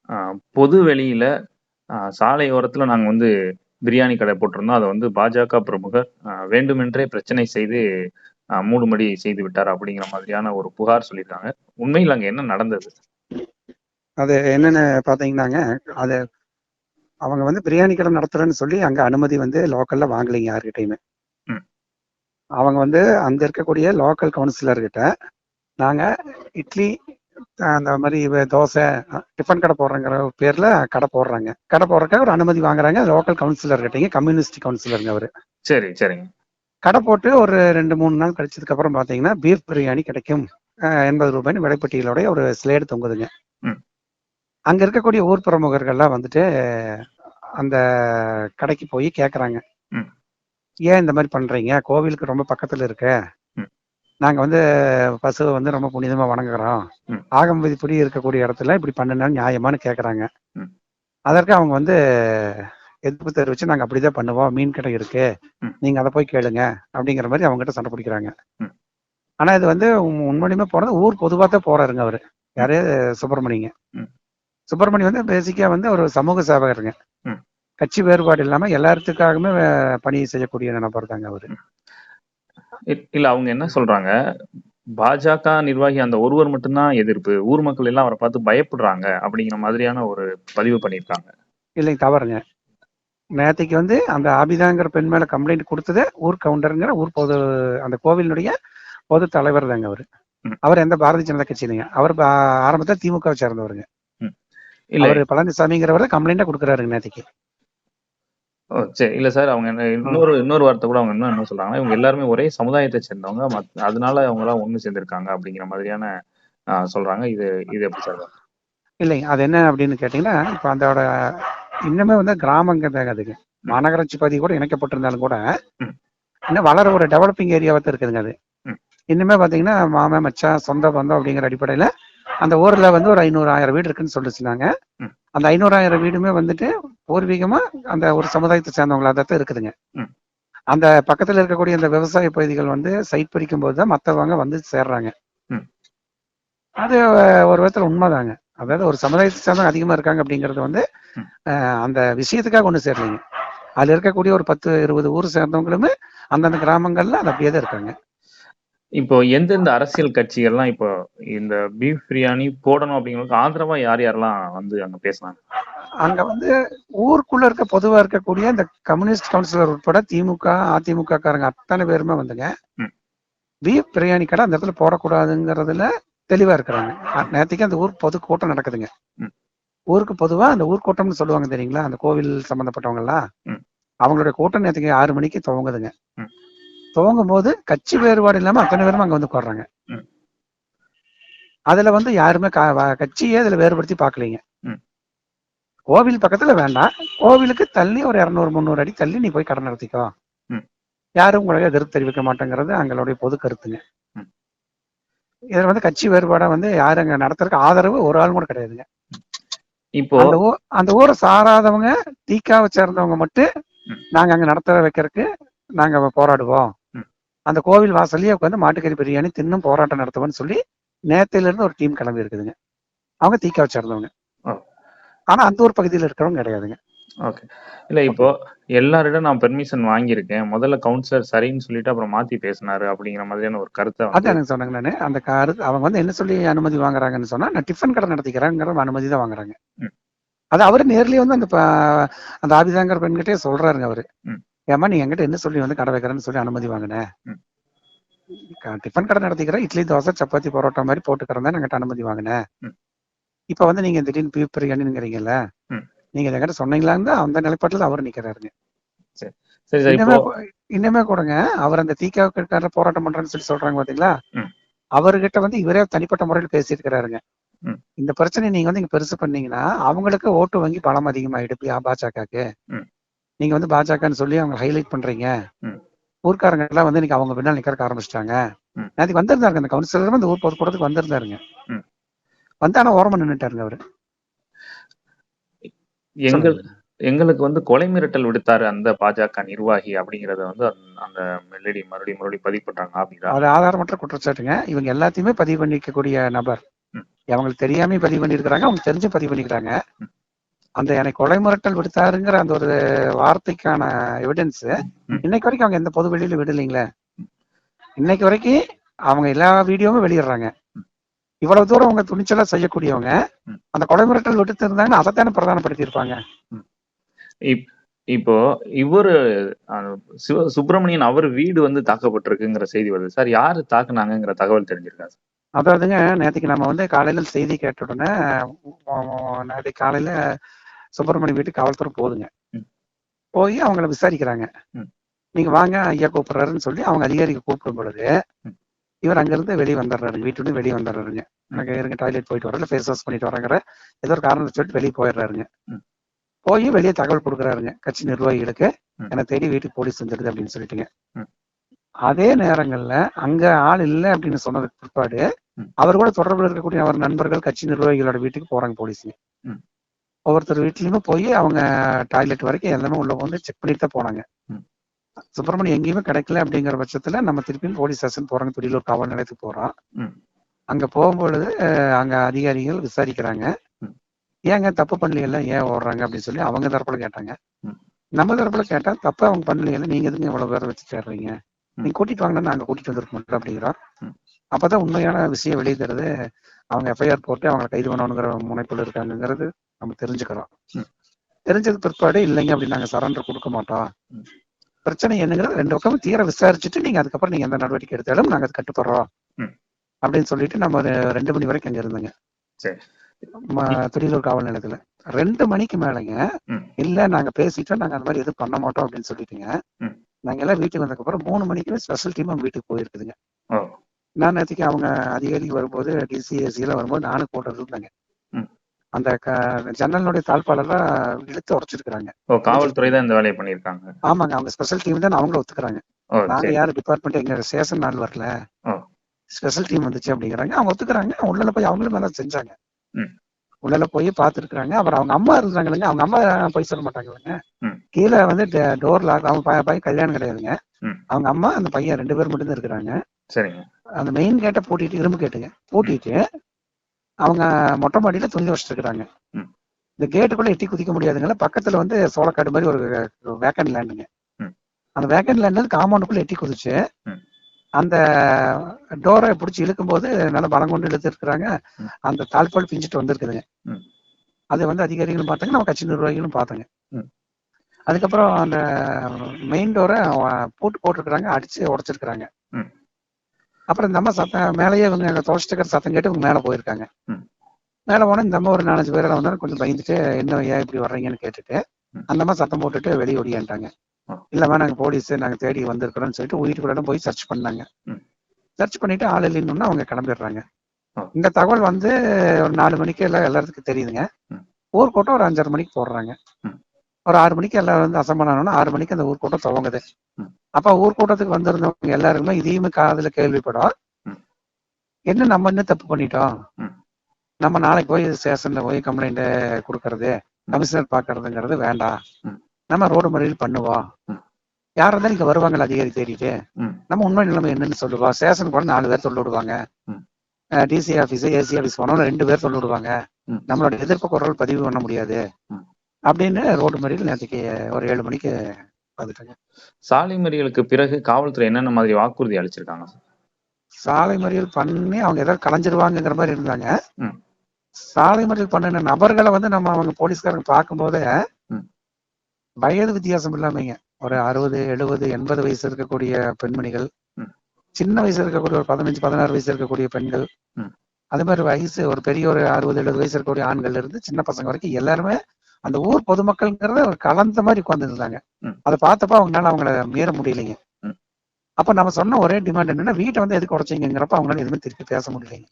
அ பொது வெளியில சாலை ஓரத்துல நாங்க வந்து பிரியாணி கடை போட்டிருந்தோம். அத வந்து பாஜக பிரமுகர் வேண்டுமென்றே பிரச்சனை செய்து மூடும்படி செய்து விட்டார் அப்படிங்கிற மாதிரியான ஒரு புகார் சொல்லியிருக்காங்க. உண்மையில் அங்க என்ன நடந்தது? அது என்னன்னு பாத்தீங்கன்னாங்க, அது அவங்க வந்து பிரியாணி கடை நடத்துறேன்னு சொல்லி அங்க அனுமதி வந்து லோக்கல்ல வாங்கலைங்க யார்கிட்டயுமே. ம். அவங்க வந்து அங்க இருக்கக்கூடிய லோக்கல் கவுன்சிலர் கிட்ட நாங்க இட்லி அந்த மாதிரி தோசை டிஃபன் கடை போடுறங்கிற பேர்ல கடை போடுறாங்க. கடை போடுறதுக்காக ஒரு அனுமதி வாங்குறாங்க லோக்கல் கவுன்சிலர் கிட்டங்க, கம்யூனிஸ்ட் கவுன்சிலருங்க அவரு. சரி, சரிங்க. கடை போட்டு ஒரு 2-3 நாள் கழிச்சதுக்கு அப்புறம் பாத்தீங்கன்னா பீஃப் பிரியாணி கிடைக்கும் 80 ரூபாய்னு விலைப்பட்டியலோட ஒரு ஸ்லேடு தொங்குதுங்க. ம். அங்க இருக்கக்கூடிய ஊர் பிரமுகர்கள்லாம் வந்துட்டு அந்த கடைக்கு போய் கேக்குறாங்க, ம். ஏன் இந்த மாதிரி பண்றீங்க? கோவிலுக்கு ரொம்ப பக்கத்துல இருக்கு. ம். நாங்க வந்து பசுவை வந்து ரொம்ப புனிதமா வணங்குறோம். ம். ஆகம விதிப்படி இருக்கக்கூடிய இடத்துல இப்படி பண்ணினா நியாயமானு கேக்குறாங்க. ம். அதற்கு அவங்க வந்து எதிர்ப்பு தெரிவிச்சு, நாங்க அப்படிதான் பண்ணுவோம், மீன் கடை இருக்கு, ம். நீங்க அதை போய் கேளுங்க அப்படிங்கிற மாதிரி அவங்க கிட்ட சண்டை பிடிக்கிறாங்க. ம். ஆனா இது வந்து உண்மையுமே போறது ஊர் பொதுவா தான் போறாருங்க அவரு. யாரு? சுப்பிரமணியங்க. ம். சுப்பிரமணியம் வந்து பேசிக்கா வந்து ஒரு சமூக சேவகருங்க. ம். கட்சி வேறுபாடு இல்லாம எல்லாத்துக்காகவுமே பணி செய்யக்கூடிய நபர் தாங்க அவரு. இல்ல அவங்க என்ன சொல்றாங்க, பாஜக நிர்வாகி அந்த ஒருவர் மட்டும் தான் எதிர்ப்பு. ஊர் மக்கள் எல்லாம் அவர பார்த்து பயப்படுறாங்க அப்படிங்கிற மாதிரியான ஒரு பதிவு பண்ணியிருக்காங்க. இல்லைங்க, தவறுங்க. நேத்தைக்கு வந்து அந்த ஆபிதாங்கிற பெண் மேல கம்ப்ளைண்ட் கொடுத்தது ஊர் கவுண்டருங்கிற ஊர் பொது அந்த கோவிலினுடைய பொது தலைவர் தாங்க அவரு. ம். அவர் எந்த பாரதிய ஜனதா கட்சி இல்லைங்க. அவர் ஆரம்பத்துல திமுகவை சேர்ந்தவருங்க. ம். இல்ல. அவரு பழனிசாமிங்கிறவரை கம்ப்ளைண்டா கொடுக்குறாருங்க நேத்தைக்கு. ஓ! சரி. இல்ல சார். அவங்க என்ன இன்னொரு வார்த்தை கூட அவங்க என்ன சொல்றாங்கன்னா, இவங்க எல்லாருமே ஒரே சமுதாயத்த சேர்ந்தவங்க. அதனால அவங்கலாம் ஒண்ணு சேர்ந்திருக்காங்க அப்படிங்கிற மாதிரியான சொல்றாங்க. இது இது எப்படி சார்? இல்லைங்க, அது என்ன அப்படின்னு கேட்டீங்கன்னா, இப்ப அதோட இன்னுமே வந்து கிராமங்க தாங்க அதுங்க. மாநகராட்சி பகுதி கூட இணைக்கப்பட்டிருந்தாலும் கூட ம். இன்னும் வளர ஒரு டெவலப்பிங் ஏரியாவா தான் இருக்குதுங்க அது. ம். இன்னுமே பாத்தீங்கன்னா மாமன் மச்சான் சொந்த பந்தம் அப்படிங்கிற அடிப்படையில அந்த ஊர்ல வந்து ஒரு 500-1000 வீடு இருக்குன்னு சொல்லிச்சுனாங்க. ம். அந்த 500-1000 வீடுமே வந்துட்டு பூர்வீகமா அந்த ஒரு சமுதாயத்தை சேர்ந்தவங்களா தான் இருக்குதுங்க. ம். அந்த பக்கத்துல இருக்கக்கூடிய அந்த விவசாய பகுதிகள் வந்து சைட் பிரிக்கும் போதுதான் மத்தவங்க வந்து சேர்றாங்க. ம். அது ஒரு விதத்துல உண்மைதாங்க. அதாவது ஒரு சமுதாயத்தை சேர்ந்தவங்க அதிகமா இருக்காங்க அப்படிங்கிறது வந்து ம். அந்த விஷயத்துக்காக ஒண்ணு சேரலைங்க. அதுல இருக்கக்கூடிய ஒரு 10-20 ஊர் சேர்ந்தவங்களுமே அந்தந்த கிராமங்கள்ல அது அப்படியே தான் இருக்காங்க. இப்போ எந்தெந்த அரசியல் கட்சிகள்லாம் இப்போ இந்த பீஃப் பிரியாணி போடணும் அப்படிங்கிறதுக்கு ஆதரவா யார் யாரெல்லாம் வந்து அங்க பேசுனாங்க? அங்க வந்து ஊருக்குள்ள இருக்க பொதுவா இருக்கக்கூடிய இந்த கம்யூனிஸ்ட் கவுன்சிலர் உட்பட திமுக, அதிமுக காரங்க அத்தனை பேருமே வந்துங்க ம். பீஃப் பிரியாணி கடை அந்த இடத்துல போடக்கூடாதுங்கிறதுல தெளிவா இருக்கிறாங்க. நேற்றுக்கு அந்த ஊர் பொது கூட்டம் நடக்குதுங்க. ம். ஊருக்கு பொதுவா அந்த ஊர் கூட்டம்னு சொல்லுவாங்க தெரியுங்களா, அந்த கோவில் சம்பந்தப்பட்டவங்க எல்லாம். ம். அவங்களுடைய கூட்டம் நேற்றுக்கு 6 மணிக்கு துவங்குதுங்க. ம். துவங்கும் போது கட்சி வேறுபாடு இல்லாம அத்தனை பேரும் அங்க வந்து உட்கார்றாங்க. ம். அதுல வந்து யாருமே கட்சியே அதுல வேறுபடுத்தி பார்க்கலீங்க. ம். கோவில் பக்கத்துல வேண்டாம், கோவிலுக்கு தள்ளி ஒரு 200-300 அடி தள்ளி நீ போய் கடை நடத்திக்கோ, ம். யாரும் உங்களுக்கு எதிர்ப்பு தெரிவிக்க மாட்டேங்கிறது அவங்களுடைய பொது கருத்துங்க. ம். இதுல வந்து கட்சி வேறுபாடா வந்து யாரும் அங்க நடத்துறதுக்கு ஆதரவு ஒரு ஆள் கூட கிடையாதுங்க. இப்போ அந்த ஊரை சாராதவங்க தீக்காவை சேர்ந்தவங்க மட்டும் ம். நாங்க அங்க நடத்த வைக்கிறதுக்கு நாங்க போராடுவோம், ம். அந்த கோவில் வாசல்லயே உட்காந்து மாட்டுக்கறி பிரியாணி தின்னும் போராட்டம் நடத்துவோம்னு சொல்லி நேத்தில இருந்து ஒரு டீம் கிளம்பி இருக்குதுங்க. அவங்க தீக்காவை சேர்ந்தவங்க. ஓ. ஆனா அந்த ஊர் பகுதியில் இருக்கிறவங்க கிடையாதுங்க. ஓகே. இல்ல இப்போ எல்லாரிடம் நான் பெர்மிஷன் வாங்கியிருக்கேன். முதல்ல கவுன்சிலர் சரின்னு சொல்லிட்டு அப்புறம் மாத்தி பேசினாரு அப்படிங்கிற மாதிரியான ஒரு கருத்தை வந்து அதான் சொன்னாங்க. நானு அந்த அவங்க வந்து என்ன சொல்லி அனுமதி வாங்குறாங்கன்னு சொன்னா, நான் டிஃபன் கடை நடத்திக்கிறேங்கிற அனுமதி தான் வாங்குறாங்க. ம். அது அவரு நேர்லயே வந்து அந்த ஆபிதாங்கிற பெண்கிட்டே சொல்றாருங்க அவரு. ம். ஏமா நீ என்கிட்ட என்ன சொல்லி வந்து கடை வைக்கிறேன்னு சொல்லி அனுமதி வாங்கினேன். ம். டிஃபன் கடை நடத்திக்கிறேன், இட்லி தோசை சப்பாத்தி பரோட்டா மாதிரி போட்டுக்கிறேன் தான் என்கிட்ட அனுமதி வாங்கினேன். ம். இப்ப வந்து நீங்க திடீர்னு பீஃப் பிரியாணிங்கிறீங்கல்ல, ம். நீங்க என்கிட்ட சொன்னீங்களான்னு தான் அந்த நிலைப்பாட்டுல அவரு நிக்கிறாருங்க. சரி சரி சார். இப்போ இன்னுமே கூடங்க அவர் அந்த தீக்காவுக்கு போராட்டம் பண்றேன்னு சொல்லி சொல்றாங்க பாத்தீங்களா, ம். அவர்கிட்ட வந்து இவரே தனிப்பட்ட முறையில் பேசியிருக்கிறாருங்க. ம். இந்த பிரச்சனை நீங்க வந்து இங்க பெருசு பண்ணீங்கன்னா அவங்களுக்கு ஓட்டு வங்கி பலம் அதிகமாயிடுது பாஜகக்கு. ம். நீங்க வந்து பாஜகன்னு சொல்லி அவங்க ஹைலைட் பண்றீங்க. ம். ஊர்க்காரங்க எல்லாம் வந்து இன்னைக்கு அவங்க பின்னால் நிக்கிறக்க ஆரம்பிச்சிட்டாங்க. ம். நேற்றுக்கு வந்திருந்தாருங்க அந்த கவுன்சிலரும் அந்த ஊர் பொதுக்கூடத்துக்கு வந்திருந்தாருங்க. ம். வந்து ஆனா ஓரமா நின்னுட்டாருங்க அவரு. எங்களுக்கு வந்து கொலை மிரட்டல் விடுத்தாரு அந்த பாஜக நிர்வாகி அப்படிங்கறத வந்து அந்த மெலடி மறுபடியும் பதிவு பண்றாங்க. அப்படிதான் அது ஆதாரமற்ற குற்றச்சாட்டுங்க. இவங்க எல்லாத்தையுமே பதிவு பண்ணிக்கக்கூடிய நபர். ம். அவங்களுக்கு தெரியாம பதிவு பண்ணிருக்கிறாங்க, அவங்க தெரிஞ்சு பதிவு பண்ணிக்கிறாங்க. அந்த எனக்கு கொலை மிரட்டல் விடுத்தாருங்கிற அந்த ஒரு வார்த்தைக்கான எவிடன்ஸ் இன்னைக்கு வரைக்கும் அவங்க எந்த பொது வெளியில விடலைங்களே. இன்னைக்கு வரைக்கும் அவங்க எல்லா வீடியோவும் வெளியிடுறாங்க. இவ்வளவு தூரம் அவங்க துணிச்சலா செய்யக்கூடியவங்க அந்த கொலை மிரட்டல் விட்டு இருந்தாங்கன்னா அதைத்தானே பிரதானப்படுத்தி இருப்பாங்க. இப்போ இவரு சுப்பிரமணியன் அவர் வீடு வந்து தாக்கப்பட்டிருக்குங்கிற செய்தி வருது சார். யாரு தாக்குனாங்கிற தகவல் தெரிஞ்சிருக்கா சார்? அதாவதுங்க, நேற்றுக்கு நம்ம வந்து காலையில செய்தி கேட்ட உடனே நேற்றுக்கு காலையில சுப்பிரமணியம் வீட்டுக்கு காவல்துறை போகுதுங்க. போய் அவங்கள விசாரிக்கிறாங்க. நீங்க வாங்க ஐயா கூப்பிடுறாருன்னு சொல்லி அவங்க அதிகாரிக்கு கூப்பிடும் பொழுது இவர் அங்கிருந்து வெளியே வந்துடுறாரு, வீட்டு வெளியே வந்துடுறாருங்க. எனக்கு இருங்க டாய்லெட் போயிட்டு வரல, ஃபேஸ் வாஷ் பண்ணிட்டு வரங்கிற ஏதோ ஒரு காரணத்தை சொல்லிட்டு வெளியே போயிடுறாருங்க. போய் வெளியே தகவல் கொடுக்குறாருங்க கட்சி நிர்வாகிகளுக்கு, என்னை தேடி வீட்டுக்கு போலீஸ் வந்துடுது அப்படின்னு சொல்லிட்டுங்க. அதே நேரங்கள்ல அங்க ஆள் இல்லை அப்படின்னு சொன்னதுக்கு பிற்பாடு அவர் கூட தொடர்புல இருக்கக்கூடிய அவர் நண்பர்கள் கட்சி நிர்வாகிகளோட வீட்டுக்கு போறாங்க போலீஸுங்க. ஒவ்வொருத்தர் வீட்லயுமே போய் அவங்க டாய்லெட் வரைக்கும் எல்லாமே உள்ள வந்து செக் பண்ணிட்டு தான் போனாங்க. சுப்பிரமணியம் எங்கேயுமே கிடைக்கல அப்படிங்கிற பட்சத்துல நம்ம திருப்பியும் போலீஸ் ஸ்டேஷன் போறாங்க, துடியலூர் காவல் நிலையத்துக்கு போறோம். அங்க போகும்பொழுது அங்க அதிகாரிகள் விசாரிக்கிறாங்க, ஏங்க தப்பு பண்ணலையில, ஏன் ஓடுறாங்க அப்படின்னு சொல்லி அவங்க தரப்புல கேட்டாங்க. நம்ம தரப்புல கேட்டா தப்பு அவங்க பண்ணலையில, நீங்க எதுங்க இவ்வளவு பேரை வச்சு சேர்றீங்க, நீங்க கூட்டிட்டு வாங்கன்னா நாங்க கூட்டிட்டு வந்துருக்க மாட்டோம் அப்படிங்கிறோம். அப்பதான் உண்மையான விஷயம் வெளியே தருது. அவங்க எஃப்ஐஆர் போட்டு அவங்க கைது பண்ணணுங்கிற முனைப்புல இருக்காங்கிறது நம்ம தெரிஞ்சுக்கிறோம். தெரிஞ்சது பிற்பாடு இல்லைங்க அப்படி நாங்க சரண்டர் கொடுக்க மாட்டோம், பிரச்சனை என்னங்கிறது ரெண்டு பக்கமும் தீர விசாரிச்சுட்டு நீங்க அதுக்கப்புறம் நீங்க எந்த நடவடிக்கை எடுத்தாலும் நாங்க அது கட்டுப்படுறோம் அப்படின்னு சொல்லிட்டு நம்ம ஒரு 2 மணி வரைக்கும் அங்க இருந்தோங்க துடியலூர் காவல் நிலையத்துல. 2 மணிக்கு மேலங்க இல்ல நாங்க பேசிட்டோம், நாங்க அந்த மாதிரி எதுவும் பண்ண மாட்டோம் அப்படின்னு சொல்லிட்டுங்க நாங்க எல்லாம் வீட்டுக்கு வந்ததுக்கு அப்புறம் 3 மணிக்கு ஸ்பெஷல் டீம் அவங்க வீட்டுக்கு போயிருக்குதுங்க. நான் நேற்றுக்கு அவங்க அதிகாரி வரும்போது டிசிஎஸ்சியில வரும்போது நானும் கூட இருந்தாங்க. அந்த ஜன்னலுடைய தாழ்பாலெல்லாம் இழுத்து உடைச்சிருக்காங்க. காவல்துறை தான் இந்த வேலையை பண்ணிருக்காங்க. ஆமாங்க, அவங்க ஸ்பெஷல் டீம் தான் அவங்களும் ஒத்துக்கிறாங்க. நாங்க யாரு டிபார்ட்மெண்ட் எங்க ஸ்டேஷன் நாள் வரல, ஸ்பெஷல் டீம் வந்துச்சு அப்படிங்கிறாங்க. அவங்க ஒத்துக்கிறாங்க. உள்ள போய் அவங்களும் மேல செஞ்சாங்க. உள்ள போய் பாத்துருக்காங்க. அப்புறம் அவங்க அம்மா இருந்தாங்க இல்லைங்க, அவங்க அம்மா போய் சொல்ல மாட்டாங்க இல்லைங்க. கீழே வந்து டோர் லாக், அவங்க பையன் கல்யாணம் கிடையாதுங்க. அவங்க அம்மா அந்த பையன் 2 பேர் மட்டும் தான் இருக்கிறாங்க. அந்த மெயின் கேட்டை பூட்டிட்டு, இரும்பு கேட்டுங்க பூட்டிட்டு அவங்க மொட்டை மாடியில துணி வச்சுட்டு இருக்கிறாங்க. இந்த கேட்டுக்குள்ள எட்டி குதிக்க முடியாதுங்களா, பக்கத்துல வந்து சோளக்காடு மாதிரி ஒரு வேக்கண்ட் லேண்டுங்க. அந்த வேக்கண்ட் லேண்ட் காம்பவுண்டுக்குள்ள எட்டி குதிச்சு அந்த டோரை பிடிச்சி இழுக்கும் போது நல்லா பலம் கொண்டு இழுத்து இருக்கிறாங்க. அந்த தாழ்பால் பிஞ்சிட்டு வந்திருக்குதுங்க. அது வந்து அதிகாரிகளும் பார்த்தாங்க, நம்ம கட்சி நிர்வாகிகளும் பார்த்தாங்க. அதுக்கப்புறம் அந்த மெயின் டோரை பூட்டு போட்டுருக்குறாங்க, அடிச்சு உடைச்சிருக்கிறாங்க. அப்புறம் இந்த அம்மா சத்தம் மேலேயே இவங்க துவச்சிட்டு சத்தம் கேட்டு இவங்க மேலே போயிருக்காங்க. மேலே போனால் இந்த அம்மா ஒரு 4-5 பேர் வந்தாலும் கொஞ்சம் பயந்துட்டு என்ன ஏன் இப்படி வர்றீங்கன்னு கேட்டுட்டு அந்த அம்மா சத்தம் போட்டுட்டு வெளியே ஓடியான்ட்டாங்க. இல்லம்மா நாங்கள் போலீஸ் நாங்கள் தேடி வந்திருக்கிறோம்னு சொல்லிட்டு வீட்டுக்குள்ள போய் சர்ச் பண்ணாங்க. சர்ச் பண்ணிட்டு ஆள் இல்லைன்னு அவங்க கிளம்பிடுறாங்க. இந்த தகவல் வந்து ஒரு 4 மணிக்கு எல்லாம் எல்லாத்துக்கும் தெரியுதுங்க. ஊர்கூட்டம் ஒரு 5:30 மணிக்கு போடுறாங்க. ஒரு 6 மணிக்கு எல்லாம் வந்து அசம்பளானோன்னா 6 மணிக்கு அந்த ஊர்கூட்டம் துவங்குது. அப்ப ஊர்கூட்டத்துக்கு வந்திருந்தவங்க எல்லாருமே இதையுமே காதுல கேள்விப்படும், என்ன நம்ம என்ன தப்பு பண்ணிட்டோம், நம்ம நாளைக்கு போய் ஸ்டேஷன்ல போய் கம்ப்ளைண்ட் கொடுக்கறது, கமிஷனர் பாக்குறதுங்கிறது வேண்டாம், நம்ம ரோடு மறியல் பண்ணுவோம், யாரா இருந்தாலும் இங்க வருவாங்கல்ல அதிகாரி தேடிட்டு, நம்ம உண்மை நிலைமை என்னன்னு சொல்லுவோம். ஸ்டேஷன் போன 4 பேர் சொல்ல விடுவாங்க, டிசி ஆபீஸ் ஏசி ஆபீஸ் போனோம் 2 பேர் சொல்ல விடுவாங்க, நம்மளோட எதிர்ப்பு குரல் பதிவு பண்ண முடியாது அப்படின்னு ரோடு மறியல் நேற்றுக்கு ஒரு 7 மணிக்கு பார்த்துட்டாங்க. சாலை மறியலுக்கு பிறகு காவல்துறை என்னென்ன மாதிரி வாக்குறுதி அளிச்சிருக்காங்க? சாலை மறியல் பண்ணி அவங்க ஏதாவது கலைஞ்சிருவாங்கிற மாதிரி இருந்தாங்க. சாலை மறியல் பண்ணின நபர்களை வந்து நம்ம அவங்க போலீஸ்காரங்க பார்க்கும்போதே வயது வித்தியாசம் இல்லாமங்க ஒரு 60, 70, 80 வயசு இருக்கக்கூடிய பெண்மணிகள், சின்ன வயசு இருக்கக்கூடிய ஒரு 15, 16 வயசு இருக்கக்கூடிய பெண்கள், அது மாதிரி வயசு ஒரு பெரிய ஒரு 60, 70 வயசு இருக்கக்கூடிய ஆண்கள் இருந்து சின்ன பசங்க வரைக்கும் எல்லாருமே அந்த ஊர் பொதுமக்கள்ங்கிறத ஒரு கலந்த மாதிரி உட்கார்ந்து இருந்தாங்க. அதை பார்த்தப்ப அவங்களால அவங்கள மீற முடியலைங்க. அப்ப நம்ம சொன்ன ஒரே டிமாண்ட் என்னன்னா, வீட்டை வந்து எதுக்கு உடைச்சிங்கிறப்ப அவங்களால எதுவுமே திருப்பி பேச முடியலைங்க.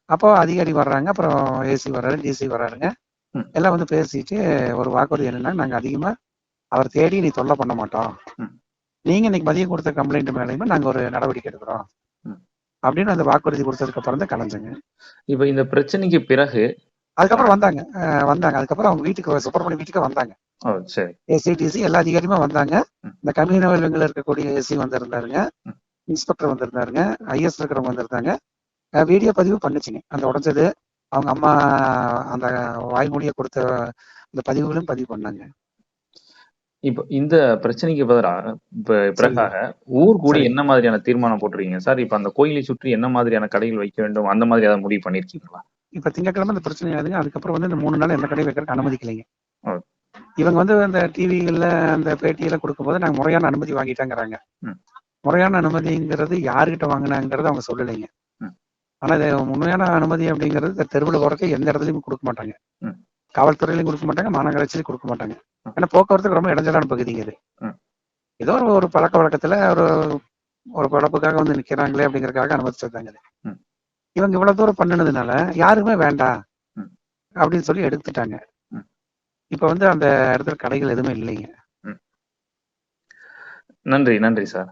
அப்போ அதிகாரி வர்றாங்க, அப்புறம் ஏசி வர்றாரு, டிசி வர்றாருங்க, எல்லாம் வந்து பேசிட்டு ஒரு வாக்குறுதி என்னன்னா, நாங்க அதிகமா அவர் தேடி நீ தொல்லை பண்ண மாட்டோம், நீங்க இன்னைக்கு மதியம் கொடுத்த கம்ப்ளைண்ட் மேலேயுமே நாங்க ஒரு நடவடிக்கை எடுக்கிறோம் அப்படின்னு அந்த வாக்குறுதி கொடுத்ததுக்கு அப்புறம் தான் கலைஞ்சுங்க. இப்ப இந்த பிரச்சனைக்கு பிறகு அதுக்கப்புறம் வந்தாங்க. அதுக்கப்புறம் அவங்க வீட்டுக்கு சுப்பிரமணியம் வீட்டுக்கு வந்தாங்க. ஏசி டிசி எல்லா அதிகாரியுமே வந்தாங்க. இந்த கம்யூனல் இருக்கக்கூடிய ஏசி வந்திருந்தாருங்க, இன்ஸ்பெக்டர் வந்திருந்தாருங்க, ஐஎஸ் இருக்கிறவங்க வந்திருந்தாங்க, வீடியோ பதிவு பண்ணுச்சுங்க. அந்த உடைஞ்சது அவங்க அம்மா அந்த வாய்மொழியை கொடுத்த அந்த பதிவுகளும் பதிவு பண்ணாங்க. இப்ப இந்த பிரச்சனைக்கு சரிங்க பிறகாக ஊர் கூடி சரிங்க என்ன மாதிரியான தீர்மானம் போட்டிருக்கீங்க சார்? இப்ப அந்த கோயிலை சுற்றி என்ன மாதிரியான கடைகள் வைக்க வேண்டும் அந்த மாதிரி ஏதாவது முடிவு பண்ணிருக்கீங்களா? இப்ப திங்கட்கிழமை இந்த பிரச்சனை ஆகுதுங்க. அதுக்கப்புறம் வந்து இந்த 3 நாள் எந்த கடையும் வைக்கிறதுக்கு அனுமதிக்கலைங்க. ஓ. இவங்க வந்து அந்த டிவிகள்ல அந்த பேட்டியில கொடுக்கும்போது நாங்க முறையான அனுமதி வாங்கிட்டாங்கிறாங்க. ம். முறையான அனுமதிங்கிறது யாருகிட்ட வாங்கினாங்கிறத அவங்க சொல்லலைங்க. ம். ஆனா இது உண்மையான அனுமதி அப்படிங்கிறது தெருவில் போறதுக்கு எந்த இடத்துலயும் கொடுக்க மாட்டாங்க. ம். காவல்துறையிலையும் கொடுக்க மாட்டாங்க, மாநகராட்சியிலும் கொடுக்க மாட்டாங்க. ம். ஏன்னா போக்குவரத்துக்கு ரொம்ப இடைஞ்சலான பகுதிங்க இது. ம். ஏதோ ஒரு பழக்க வழக்கத்துல ஒரு பழப்புக்காக வந்து நிக்கிறாங்களே அப்படிங்கறதுக்காக அனுமதிச்சிருந்தாங்க. ம். இவங்க இவ்வளவு தூரம் பண்ணுனதுனால யாருமே வேண்டாம் ம். அப்படின்னு சொல்லி எடுத்துட்டாங்க. ம். இப்ப வந்து அந்த இடத்துல கடைகள் எதுவுமே இல்லைங்க. நன்றி, நன்றி சார்.